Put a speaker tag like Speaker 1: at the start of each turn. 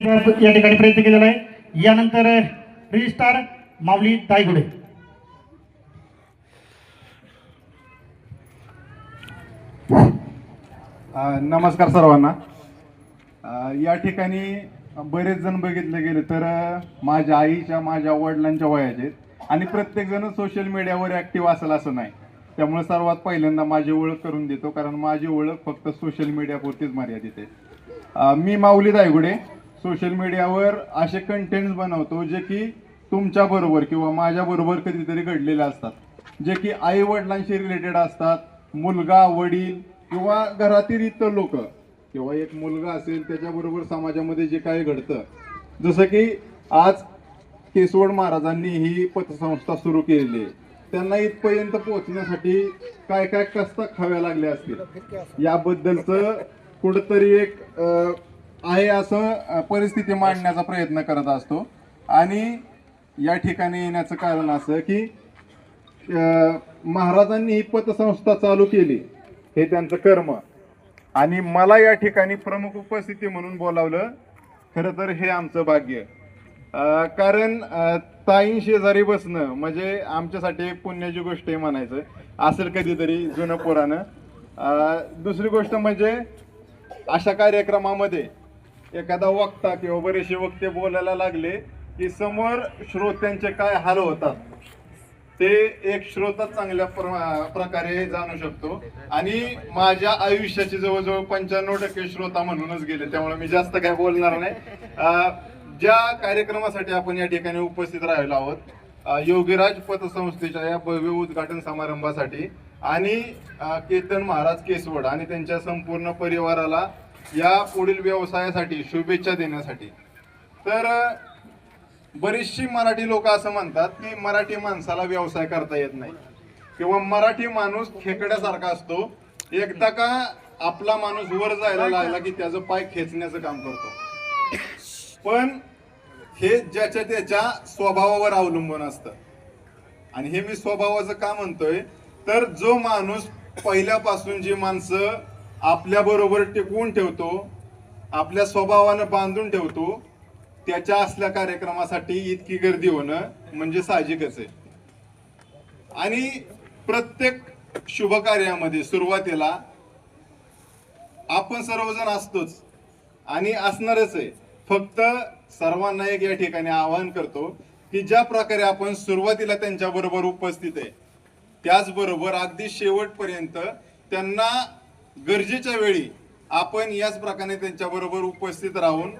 Speaker 1: या ठिकाणी प्रयत्न केलेला आहे। यानंतर रजिस्ट्रार माऊली दायगुडे।
Speaker 2: नमस्कार सर्वांना। या ठिकाणी बरेच जण बघितले गेले तर माझ्या आईच्या माझ्या वडिलांच्या वयाचे आणि प्रत्येक जण सोशल मीडियावर ॲक्टिव्ह असेल असं नाही। त्यामुळे सर्वात पहिल्यांदा माझी ओळख करून देतो, कारण माझी ओळख फक्त सोशल मीडियापुरतीच मर्यादित आहे। मी माऊली दायगुडे सोशल मीडियावर असे कंटेंट्स बनवतो जे की तुमच्याबरोबर किंवा माझ्याबरोबर कधीतरी घडलेले असतात, जे की आई वडिलांशी रिलेटेड असतात, मुलगा वडील किंवा घरातील इतर लोक किंवा एक मुलगा असेल त्याच्याबरोबर समाजामध्ये जे काही घडतं। जसं की आज केसवड महाराजांनी ही पतसंस्था सुरू केलेली आहे, त्यांना इथपर्यंत पोहोचण्यासाठी काय काय कष्ट खाव्या लागले असतील याबद्दलचं कुठंतरी एक आहे असं परिस्थिती मांडण्याचा प्रयत्न करत असतो। आणि या ठिकाणी येण्याचं कारण असं की महाराजांनी ही पतसंस्था चालू केली हे त्यांचं कर्म, आणि मला या ठिकाणी प्रमुख उपस्थिती म्हणून बोलावलं खरं तर हे आमचं भाग्य। कारण ताईं शेजारी बसणं म्हणजे आमच्यासाठी एक पुण्याची गोष्ट आहे म्हणायचं असेल कधीतरी जुनं पुराणं। दुसरी गोष्ट म्हणजे अशा कार्यक्रमामध्ये एखादा वक्ता किंवा बरेचसे वक्ते बोलायला लागले की समोर श्रोत्यांचे काय हाल होतात ते एक श्रोता चांगल्या प्रकारे जाणू शकतो। आणि माझ्या आयुष्याचे जवळजवळ 95% श्रोता म्हणूनच गेले, त्यामुळे मी जास्त काय बोलणार नाही। ज्या कार्यक्रमासाठी आपण या ठिकाणी उपस्थित राहिलो आहोत योगीराज पतसंस्थेच्या या भव्य उद्घाटन समारंभासाठी आणि केतन महाराज केसवड आणि त्यांच्या संपूर्ण परिवाराला या पुढील व्यवसायासाठी शुभेच्छा देण्यासाठी। तर बरीचशी मराठी लोक असं म्हणतात की मराठी माणसाला व्यवसाय करता येत नाही किंवा मराठी माणूस खेकड्यासारखा असतो, एकदा का आपला माणूस वर जायला लागला की त्याचं पाय खेचण्याचं काम करतो। पण हे ज्याच्या त्याच्या स्वभावावर अवलंबून असतं। आणि हे मी स्वभावाचं का म्हणतोय तर जो माणूस पहिल्यापासून जी माणसं आपल्या बरोबर टिकवून ठेवतो, आपल्या स्वभावानं बांधून ठेवतो, त्याच्या असल्या कार्यक्रमासाठी इतकी गर्दी होणं म्हणजे साहजिकच आहे। आणि प्रत्येक शुभ कार्यामध्ये सुरुवातीला आपण सर्वजण असतोच आणि असणारच आहे। फक्त सर्वांना एक या ठिकाणी आवाहन करतो की ज्या प्रकारे आपण सुरुवातीला त्यांच्या बरोबर उपस्थित आहे त्याचबरोबर अगदी शेवटपर्यंत त्यांना गरजेच्या वेळी आपण याच प्रकारे त्यांच्या बरोबर उपस्थित राहून